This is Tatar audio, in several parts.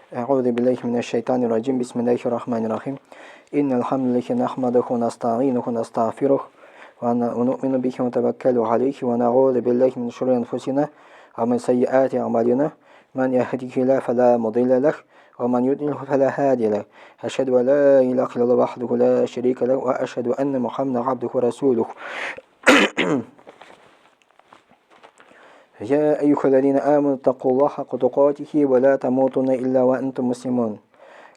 أعوذ بالله من الشيطان الرجيم بسم الله الرحمن الرحيم إن الحمد لله نحمده ونستعينه ونستغفره ونؤمن به ونتوكل عليه ونعوذ بالله من شرور أنفسنا ومن سيئات أعمالنا من يهده الله فلا مضل له ومن يضلل فلا هادي له أشهد أن لا إله إلا الله وحده لا شريك له وأشهد أن محمدا عبده ورسوله يا أيها الذين آمنوا اتقوا الله حق تقاته ولا تموتن إلا وأنتم مسلمون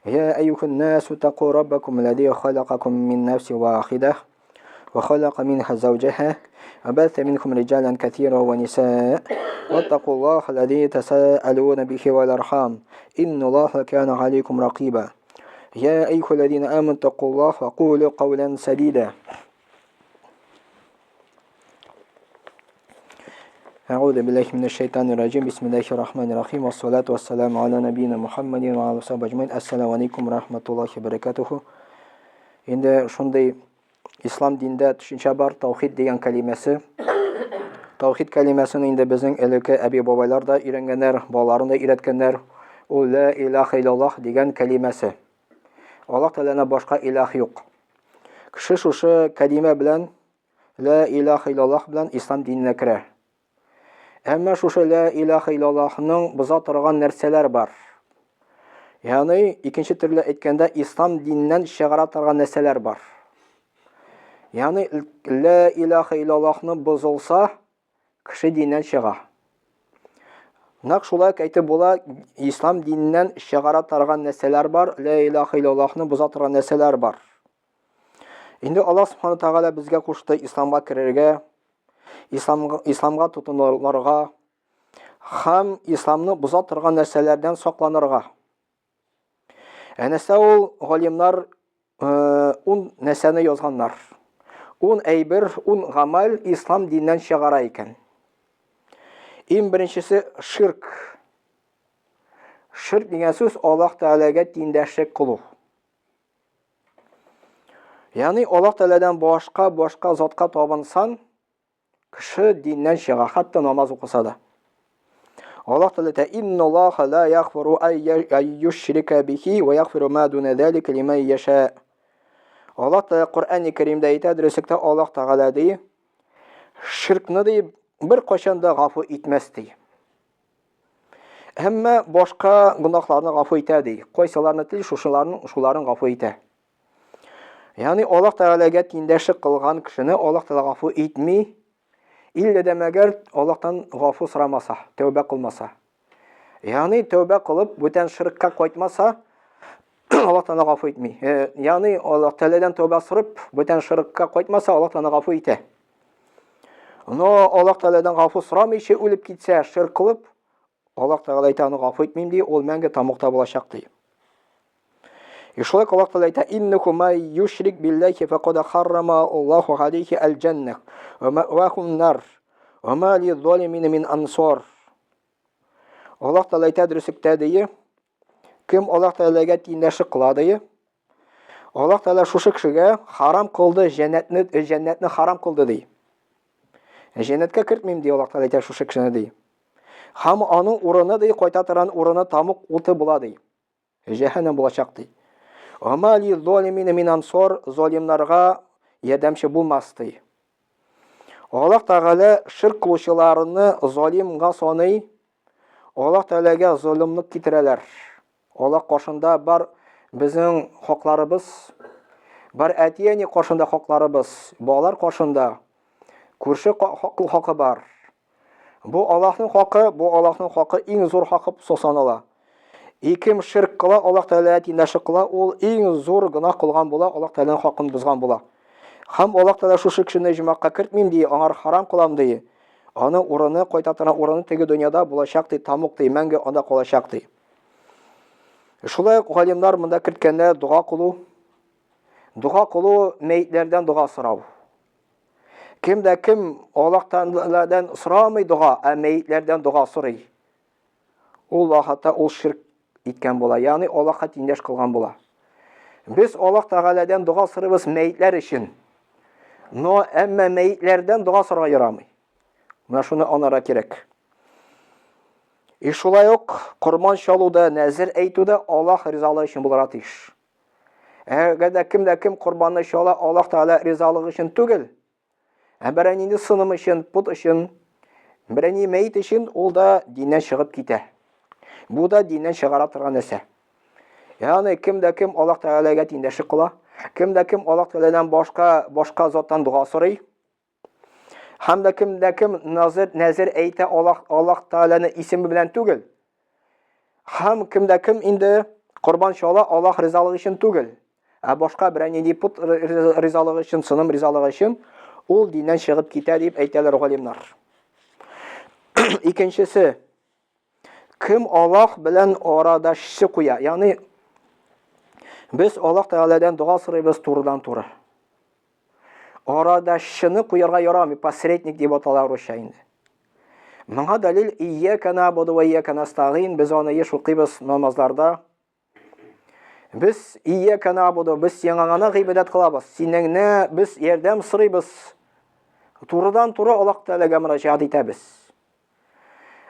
يا أيها الناس اتقوا ربكم الذي خلقكم من نفس واحدة وخلق منها زوجها وبث منكم رجالا كثيرا ونساء واتقوا الله الذي تساءلون به والأرحام إن الله كان عليكم رقيبا يا أيها الذين آمنوا اتقوا الله وقولوا قولا سديدا أعوذ بالله من الشيطان الرجيم بسم الله الرحمن الرحيم والصلاة والسلام على نبينا محمد وعلى صحبه أجمعين Assalamu alaikum rahmatullohi barakatuhu. Endi shunday islom dinida tushuncha bor, tavhid degan kalimasi. Tavhid kalimasini endi bizning ilki abi bobolar da o'rganganlar, bolalarni da o'rgatganlar. U la ilaha illalloh degan kalimasi. Alloh taoladan boshqa iloh yo'q. Kishi shu kalima bilan la ilaha illalloh bilan islom dinine kirar. Әмма шушы ла илаха илаллахның буза торган нәрсәләр бар. Ягъни икенче төрле әйткәндә ислам диненнән чыгара торган нәрсәләр бар. Ягъни ла илаха илаллахны бозылса, кеше диннән чыга. Нәкъ шулай әйтеп була, ислам диненнән чыгара торган нәрсәләр бар, ла илаха илаллахны боза торган нәрсәләр бар. Инде Аллаһ Субхану тагала безгә кушты исламга керергә, исламга тотынырга һәм исламны боза торган нәрсәләрдән сакланырга. Әнәсе ул галимнар 10 нәрсәне язганнар. 10 әйбер, 10 гамал ислам диненнән чыгара икән. Иң беренчесе ширк. Ширк дигән сүз Аллаһ Тәгаләгә тиңдәшлек кылу. Ягъни Аллаһ Тәгаләдән башка затка табынсан, кеше диннән чыга, хәтта намаз укыса да. Аллаһ Тәгалә инналлаха ла яғфиру ан юшрика бихи ва яғфиру ма дуна залика лиман яша. Аллаһ Тәгалә Коръән-и Кәримдә әйтә, дөреслектә Аллаһ Тәгалә ди, ширкны ди бер кайчан да гафу итмәс ди. Әмма башка гынахларны гафу итә ди. Кайсыларны тел шуларны гафу итә. Ягъни Аллаһ Тәгаләгә тиңдәшлек кылган кешене Аллаһ Тәгалә гафу итми. İlle de мәгәр Аллаһтан гафу сорамаса, тәүбә кылмаса. Ягъни тәүбә кылып, бүтән ширкка кайтмаса, Аллаһ Тәгалә гафу итми. Ягъни Аллаһ Тәгаләдән тәүбә сорып, бүтән ширкка кайтмаса, Аллаһ Тәгалә гафу итә. Но Аллаһ Тәгаләдән гафу сорамыйча үлеп китсә, ширк кылып, Аллаһ Тәгалә әйтә, аны гафу итмим ди, ул мәңге тамукта булачак ди. Шулай Аллаһ Тәгалә әйтә, иннаху май юшрик биллаһи фақад харрама Аллаһу алейхи аль-джаннах ва маъваху ан-нар ва ма лиз-залимин мин ансар. Аллаһ Тәгалә әйтә дөреслектә ди, кем Аллаһ Тәгаләгә тиңдәшлек кыла ди, Аллаһ Тәгалә шушы кешегә харам кылды, җәннәтне харам кылды ди. Җәннәткә кертмим ди Аллаһ Тәгалә әйтә шушы кешене ди. Һәм аның урыны ди, кайта торган урыны тамук уты була ди. Җәһәннәм булачак ди. Ама лиз-залимин мин ансар, залимнарга ярдәмче булмас ди. Аллаһ Тәгалә ширк кылучыларны залимга саный, Аллаһ Тәгаләгә зулымлык китерәләр. Аллаһ каршында бар безнең хакларыбыз, бар әтияне каршында хакларыбыз, балалар каршында күрше хакы бар. Бу Аллаһның хакы иң зур хакы санала. Кем ширк кыла, Аллаһ Тәгаләгә тиңдәшлек кыла, ул иң зур гынах кылган була, Аллаһ Тәгаләнең хакын бузган була. Һәм Аллаһ Тәгалә шушы кешене җәмәгатькә кертмим ди, аңар харам кылам ди. Аны урыны кайта торган урыны теге дөньяда булачак ди, тамук ди, мәңге анда калачак ди. Шулай галимнар монда керткәндә дуга кылу мәйтләрдән дуга сорау. Кем Аллаһ Тәгаләдән сорамый дуга, мәйтләрдән дуга сорый. Ул вакытта ул ширк иткән була, ягъни Аллаһка тиңдәш кылган була. Без Аллаһ Тәгаләдән дуга сорыйбыз мәйтләр өчен. Но әмма мәйтләрдән дуга сорарга ярамый. Менә шуны анара кирәк. Шулай ук корбан чалуда, нәзер әйтүдә Аллаһ ризалыгы өчен булырга тиеш. Әгәр дә кем корбанны чала, Аллаһ Тәгалә ризалыгы өчен түгел, берәнинди сыным өчен, пут өчен, берәнинди мәйет өчен, ул да диннән чыгып китә. Бу да диннән чыгара торган нәрсә. Ягъни кем Аллаһ Тәгаләгә тиңдәшлек кыла, кем Аллаһ Тәгаләдән башка заттан дуа сорый, һәм дә кем нәзер әйтә Аллаһ Тәгаләне исеме белән түгел, һәм кем инде корбан чала Аллаһ ризалыгы өчен түгел, башка бернинди пут ризалыгы өчен, сыным ризалыгы өчен, ул диннән чыгып китә дип әйтәләр галимнар. Икенчесе, кем Аллаһ белән арадашчы куя, ягъни без Аллаһ Тәгаләдән дуа сорыйбыз турыдан-туры. Арадашчыны куярга ярамый, посредник дип аталар русча инде. Моңа дәлил iyяка набуду ва iyяка настагыйн, без аны еш укыйбыз намазларда. Без iyяка набуду, без сиңа гына гыйбадат кылабыз, синнән без ярдәм сорыйбыз. Турыдан-туры Аллаһ Тәгаләгә мөрәҗәгать итәбез.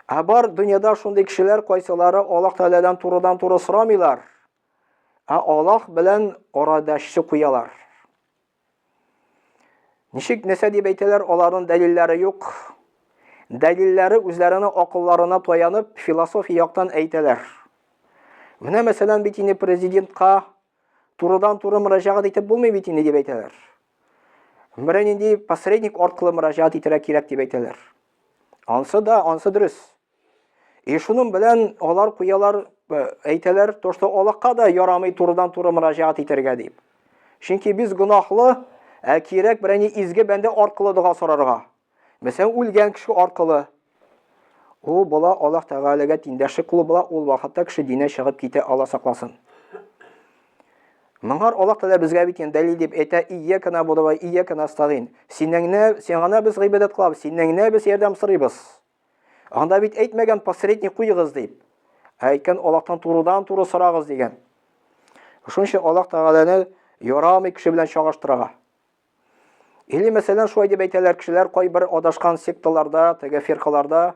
Бар дөньяда шундый кешеләр кайсылары Аллаһ Тәгаләдән турыдан-туры сорамыйлар, Аллаһ белән арадашчы куялар. Ничек нәрсә дип әйтәләр, аларның дәлилләре юк. Дәлилләре үзләренең акылларына таянып, философия яктан әйтәләр. Менә мәсәлән бит инде президентка турыдан-туры мөрәҗәгать итеп булмый бит инде дип әйтәләр. Бернинди посредник аркылы мөрәҗәгать итәргә кирәк дип әйтәләр. Ансы дөрес. Шуның белән алар куялар, әйтәләр, тошта Аллаһка да ярамый турыдан-туры мөрәҗәгать итәргә дип. Чөнки без гынаһлы, кирәк берни изге бәндә аркылы дуа сорарга. Мәсәлән, үлгән кеше аркылы. Ул була Аллаһ Тәгаләгә тиңдәшлек кылу була, ул вакытта кеше динә чыгып китә, Алла сакласын. Моңар Аллаһ Тәгалә безгә бит дәлил дип әйтә, iyяка набуду ва iyяка настагыйн. Сиңа без гыйбадат кылабыз, синнән без ярдәм сорыйбыз. Анда бит әйтмәгән посредник куйыгыз дип. Әйткән Аллаһтан турыдан-туры сорагыз дигән. Шуның өчен Аллаһ Тәгаләне ярамый кеше белән чагыштырырга. Или мәсәлән шулай дип әйтәләр кешеләр кайбер адашкан секталарда, теге фиркаларда.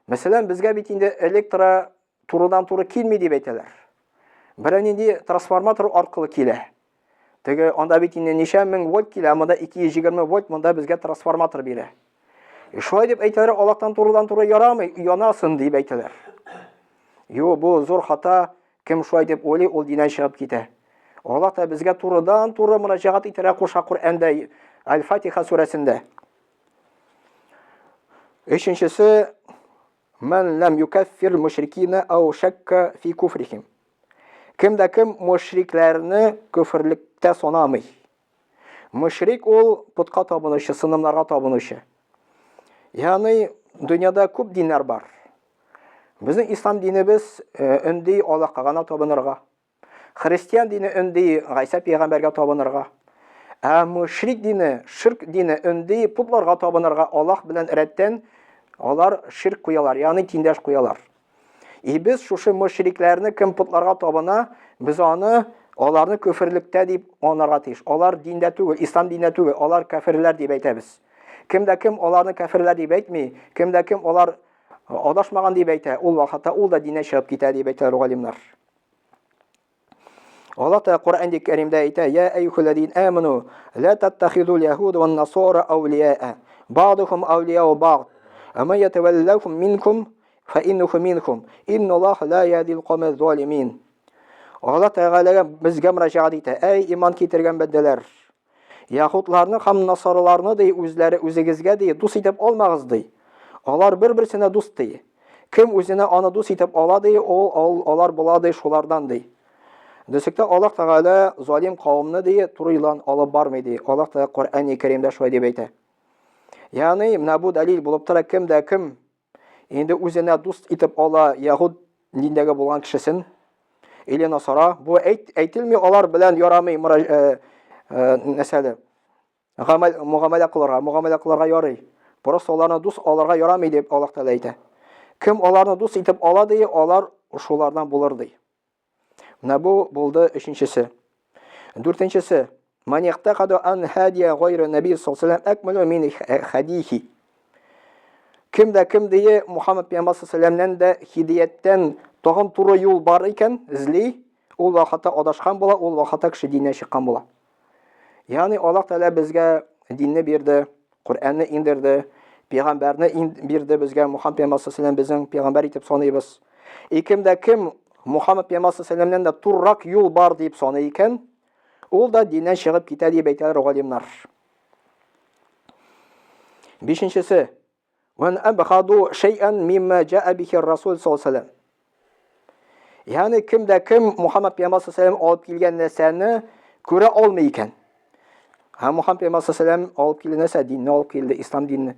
Мәсәлән, безгә бит инде электро турыдан-туры килми дип әйтәләр. Бернинди трансформатор аркылы килә. Теге анда бит инде ничә мең вольт килә, монда 220 вольт, монда безгә трансформатор бирә. Шулай дип әйтәләр, Аллаһтан турыдан-туры ярамый, янасын дип әйтәләр. Бу зур хата, кем шулай дип уйлый, ул динән чыгып китә. Аллаһ та безгә турыдан-туры мөрәҗәгать итәргә куша Коръәндә, Аль-Фатиха сүрәсендә. Өченчесе, мен лам юкаффир мушрикина ау шакка фи куфрихим. Кем мушрикләрне күфрлектә санамый. Мушрик ул путка табынучы, сынымларга табынучы. Ягъни дөньяда күп диннәр бар. Безнең ислам динебез өнди Аллаһка гына табынырга. Христиан дине өнди Гайса пәйгамбәргә табынырга. Мушрик дине, ширк дине өнди путларга табынырга, Аллаһ белән рәттән алар ширк куялар, ягъни тиңдәш куялар. Без шушы мушрикләрне кем путларга табына, без аларны күфрлектә дип анарга тиеш. Алар диндә түгел, ислам диндә түгел, алар кафирләр дип әйтәбез. Кем аларны кафирләр дип әйтми, кем алар адашмаган дип әйтә, ул вакытта ул да динә чыгып китә дип әйтәләр галимнар. Аллаһ Тәгалә Коръән Кәримдә әйтә: "Я әйюхаллазин аману, ла таттахизул яһуда ван насара аулияа, баъдухум аулияу баъд, ама ятаваллахум минкум фа иннахум минхум, инналлаһа ла яhdил қавмаз залимин." Аллаһ Тәгаләгә безгә мөрәҗәгать итә: "Эй иман китергән бәндәләр, яһудларны һәм насараларны ди үзегезгә ди дус итеп алмагыз ди. Алар бер-берсенә дус ди. Кем үзенә аны дус итеп ала ди, алар була ди шулардан ди." Дәсәктә Аллаһ Тәгалә залим кавымны ди турыйлан алып бармый ди. Аллаһ Тәгалә Коръән Кәримдә шулай дип әйтә. Ягъни менә бу дәлил булып тора, кем инде үзенә дус итеп ала яһуд диндәге булган кешесен, или насара, бу әйтелми алар белән ярамый нәрсәле? Мугамәлә кылырга ярый. Просто аларны дус алырга ярамый дип Аллаһ Тәгалә әйтә. Кем аларны дус итеп ала ди, алар шулардан булыр ди. Менә бу булды өченчесе. Дүртенчесе, man yaqtaqadu an hadiya ghayra nabiy sallallahu alayhi wasallam akmalu min hadihi. Кем дие Мухаммад Пейгамбар саллаллаху дә хидаяттан тагын туры юл бар икән, эзли, ул вакытта адашкан була, ул вакытта кеше диннән чыккан була. Ягъни Аллаһ Тәгалә безгә динне бирде, Куръанны индерде, Пәйгамбәрне бирде безгә, Мухаммад Пейгамбар саллаллаху безнең пәйгамбәр итеп саныйбыз. Кем Мухаммад Пейгамбар саллаллаху да туррак юл бар дип саный икән, ул да диннән чыгып китә дип әйтәләр галимнар. Бишенчесе: "Ван абхаду шай'ан мимма джа'a бихи ар-расул саллаллаху алейхи ва саллям." Ягъни кем Мухаммад Пейгамбар саллаллаху алып килгән нәрсәне күрә алмый икән. Мухаммад Пейгамбар саллаллаху алып килгән нәрсә динне алып килде, ислам динне.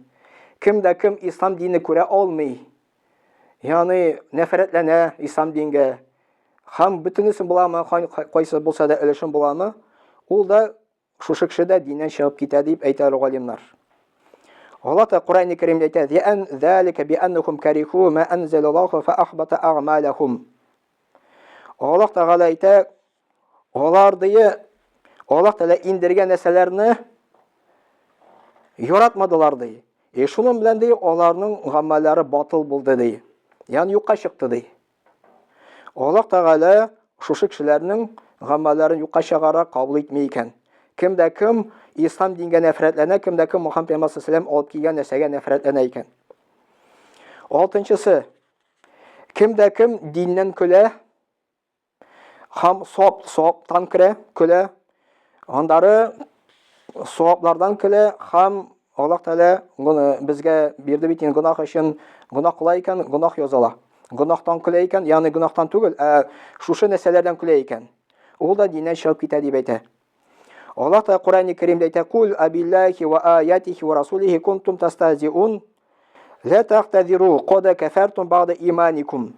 Кем ислам динне күрә алмый, ягъни нәфрәтләнә ислам дингә, һәм бөтенесен буламы, кайсы булса да өлешен буламы, ул да шушы кеше дә диннән чыгып китә дип әйтәләр галимнар. Аллаһ та Куръан-ы Кәримдә әйтә: "Я'ан залика би аннахум кариху ма анзалаллаху фа ахбата а'малахум." Аллаһ Тәгалә әйтә, алар дие Аллаһ Тәгалә индергән нәрсәләрне яратмадылар ди. Шуның белән ди аларның гамәлләре батыл булды ди. Ягъни юкка чыкты ди. Аллаһ Тәгалә шушы кешеләрнең гамәлләрен юкка чыгара кабул итмәй икән. Кем ислам дингә нәфрәтләнә, кем Мухаммад Пәйгамбар саллаллаху алып килгән нәрсәгә нәфрәтләнә икән. Алтынчысы: кем диннән көлә, һәм саваптан көлә, андары саваплардан көлә, һәм Аллаһ Тәгалә безгә бирде бит инде гынах өчен гынах кыла икән, гынах язала. Гынахтан көлә икән, ягъни гынахтан түгел, шушы нәрсәләрдән көлә икән. Ул да диннән чыгып китә дип әйтә. Аллаһ та Кур'ан-ы Кәримдә әйтә: "Кул абиллахи ва аятихи ва расулихи кунтум тастазиун, ла тахтазиру, кад кафартум бa'да иманикум."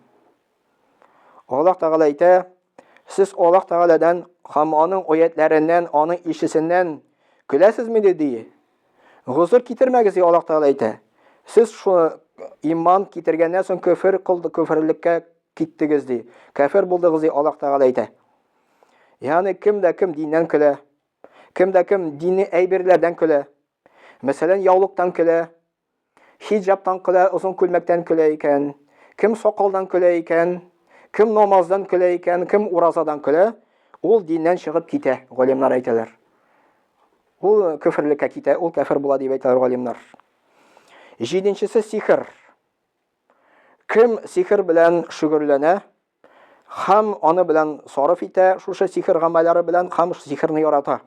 Аллаһ Тәгалә әйтә: "Сез Аллаһ Тәгаләдән һәм аның аятләреннән, аның ишесеннән көләсезме?" ди. Гузур китермәгез, Аллаһ Тәгалә әйтә. Сез шу иман китергәннән соң күферлеккә киттегез ди. Кафир булдыгыз ди, Аллаһ Тәгалә әйтә. Ягъни кем диннән көлә, кем дини әйберләрдән көлә. Мәсәлән, яулыктан көлә, хиҗабтан көлә, узын күлмәктән көлә икән, кем сакалдан көлә икән, кем намаздан көлә икән, кем уразадан көлә, ул диннән чыгып китә, галимнар әйтәләр. Ул күферлеккә китә, ул кафир була дип әйтәләр галимнар. Җиденчесе: сихр. Кем сихр белән шөгырьләнә, һәм аны белән сарыф итә, шушы сихр гамәлләре белән һәм сихрны ярата,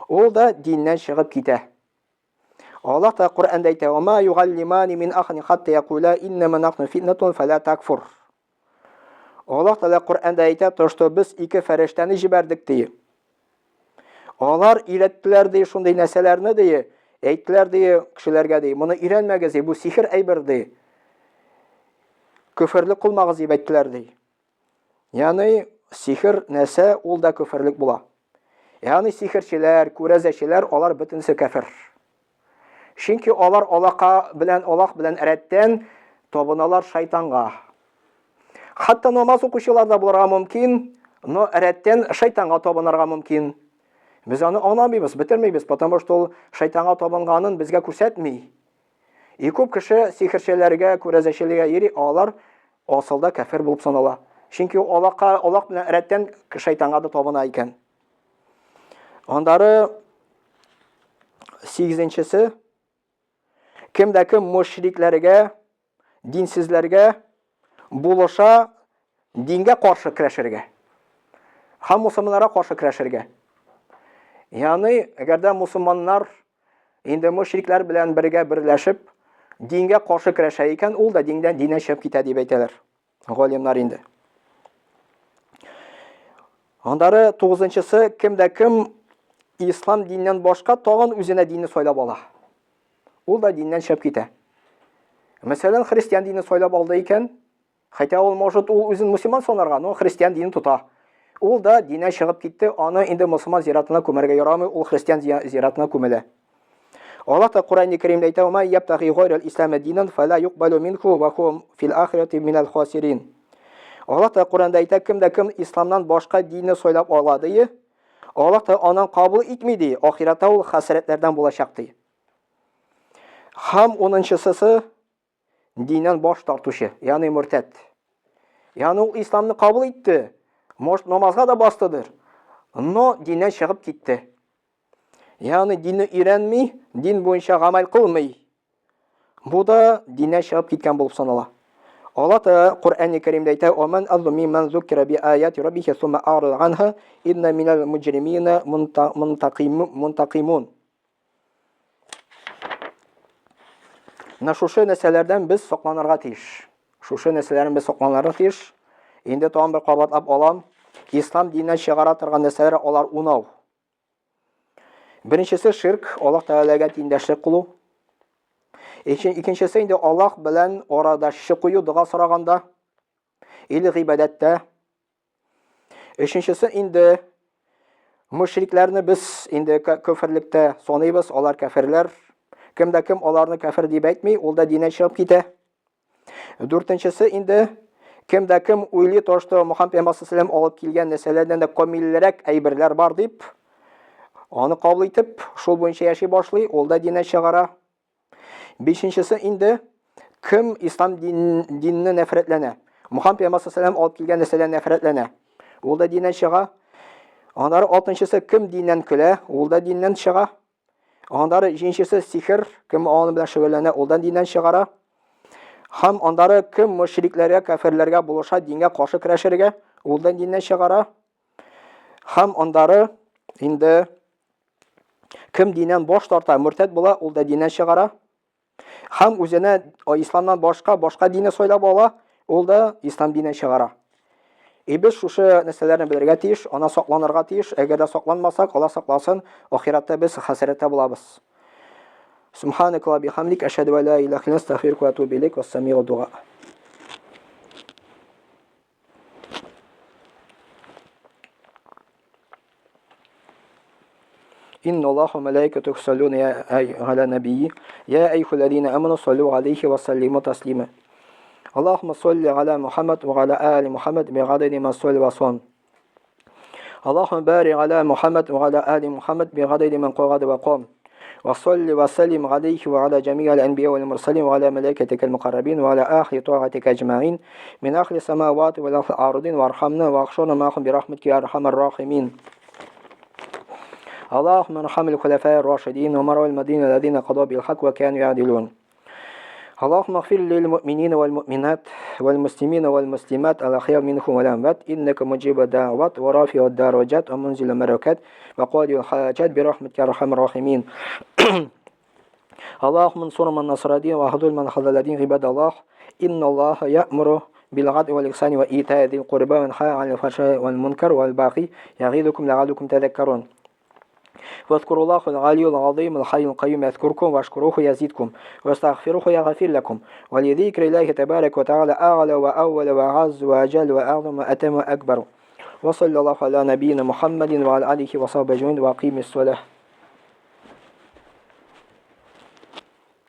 ул да диннән чыгып китә. Аллаһ та Кур'анда әйтә: "Ва ма югаллимани мин ахни хатта якула иннама нахну фитнатун фала такфур." Аллаһ та Кур'анда әйтә, что без ике фәрештәне җибәрдек ди. Алар өйрәттеләр ди шундый нәрсәләрне ди, әйттеләр ди кешеләргә ди, моны өйрәнмәгез ди, бу сихр әйбер ди. Күферлек кылмагыз дип әйттеләр ди. Ягъни сихр нәрсә, ул да күферлек була. Ягъни сихрчеләр, күрәзәчеләр, алар бөтенсе кафир. Чөнки алар Аллаһ белән рәттән табыналар шайтанга. Хатта намаз укучылар да булырга мөмкин, но рәттән шайтанга табынырга мөмкин. Без аны аңламыйбыз, бетермәйбез, потому что ул шайтанга табынганын безгә күрсәтми. Күп кеше сихрчеләргә, күрәзәчеләргә йөри, алар асылда кафир булып санала. Чөнки Аллаһ белән рәттән шайтанга да табына икән. Андары 8-нчесе: кем мушрикләргә, динсезләргә булыша дингә каршы көрәшергә. Һәм мусламаннарга каршы көрәшергә. Ягъни, әгәр дә мусламаннар инде мушриклар белән берләшеп дингә каршы көрәшә икән, ул да диннән чыгып китә дип әйтәләр галимнар инде. Андары 9-нчысы: кем ислам диннән башка тагын үзенә динне сайлап ала. Ул да диннән чыгып китә. Мәсәлән, христиан динне сайлап алды икән, хәтта ул может ул үзен мусламан санарга, но христиан динен тота. Ул да диннән чыгып китте, аны инде мусламан зиратына күмәргә ярамый, ул христиан зиратына күмелә. Аллаһ та Кур'ан-ы Кәримдә әйтә: "Ма ябтагhi гайра al-ислам динан фала юкбалу минху ва хуа фил ахирати минал хасирин." Аллаһ та Кур'анда әйтә: кем исламнан башка динне сайлап ала ди, Аллаһ та аны кабул итми ди, ахиратта ул хәсрәтләрдән булачак ди. Һәм 10-нчысы: dindan bosh tortuvchi, ya'ni murtad. Ya'ni u islomni qabul etdi, namozga da bosdidir, ammo dindan chiqib ketdi. Ya'ni dinni o'rganmay, din bo'yicha amal qilmay, bu da dindan chiqib ketgan bo'lib sanaladi. Allah Taala Qur'oni Karimda aytadi: "Oman azmi man zukira bi ayati rabbika thumma a'rada anha inna minal mujrimina muntaqimun." Шушы нәрсәләрдән без сакланырга тиеш. Шушы нәрсәләрдән без сакланырга тиеш. Инде тагын бер кабатлап алам. Ислам диненнән чыгара торган нәрсәләр алар унау. Беренчесе ширк, Аллаһ Тәгаләгә тиңдәшлек кылу. Икенчесе инде Аллаһ белән арадашчы кую дуга сораганда, или гыйбадәттә. Өченчесе инде мушрикларны без инде көферлектә саныйбыз, алар кафирләр. Кемдә кем аларны кафир дип әйтми, ул да диннән чыгып китә. Дүртенчесе инде кемдә кем уйлый ташты Мөхәммәд пәйгамбәр алып килгән нәрсәләрдән дә камилләрәк әйберләр бар дип, аны кабул итеп, шул буенча яши башлый, ул да диннән чыгара. Бишенчесе инде кем ислам диненнән нәфрәтләнә, Мөхәммәд пәйгамбәр алып килгән нәрсәләрдән нәфрәтләнә, ул да диннән чыга. Аннары алтынчысы кем диннән көлә, ул да диннән чыга. Аннары җиденчесе сихер, кем аны белән шөгыльләнә, ул да диннән чыгара. Һәм аннары кем мушрикләргә, кафирләргә булыша, дингә каршы көрәшергә, ул да диннән чыгара. Һәм аннары инде кем диннән баш тарта, муртад була, ул да диннән чыгара. Һәм үзенә исламнан башка динне сайлап ала, ул да ислам диненнән чыгара. Без шушы нәрсәләрне белергә тиеш, ана сакланырга тиеш. Әгәр дә сакланмасак, Алла сакласын, ахиратта без хәсрәттә булабыз. Субханак ва бихамдик, ашһаду ан ла илаха илля anta, астагфирука ва атубу илейк, вассамиу дуа. إن الله وملائكته يصلون على النبي يا أيها الذين آمنوا صلوا عليه وسلموا تسليما اللهم صل على محمد وعلى آل محمد بعدد ما صلى وصام اللهم بارك على محمد وعلى آل محمد بعدد من قعد وقام وصل وسلم عليه وعلى جميع الأنبياء والمرسلين وعلى ملائكتك المقربين وعلى أهل طاعتك أجمعين من أهل السماوات والأرض وارحمنا واحشرنا معهم برحمتك يا أرحم الراحمين اللهم ارحم الخلفاء الراشدين ومروا المدينة الذين قضوا بالحق وكانوا يعدلون اللهم اغفر للمؤمنين والمؤمنات والمسلمين والمسلمات الأحياء منهم والأموات إنك مجيب الدعوات ورافع الدرجات ومنزل الملكات وقاضي الحاجات برحمتك يا أرحم الراحمين اللهم انصر من نصر الدين واهدل من خذل الدين عباد الله إن الله يأمر بالعدل والإحسان وإيتاء ذي القربى وينهى عن الفحشاء والمنكر والبغي يعظكم لعلكم تذكرون واذكروا الله العلي العظيم الحي القيوم يذكركم واشكروه يزيدكم واستغفروه يغفر لكم ولذكر الله تبارك وتعالى أعلى وأول وأعز وأجل وأعظم وأتم وأكبر وصلى الله على نبينا محمد وعلى آله وصحبه أجمعين وأقيم الصلاة.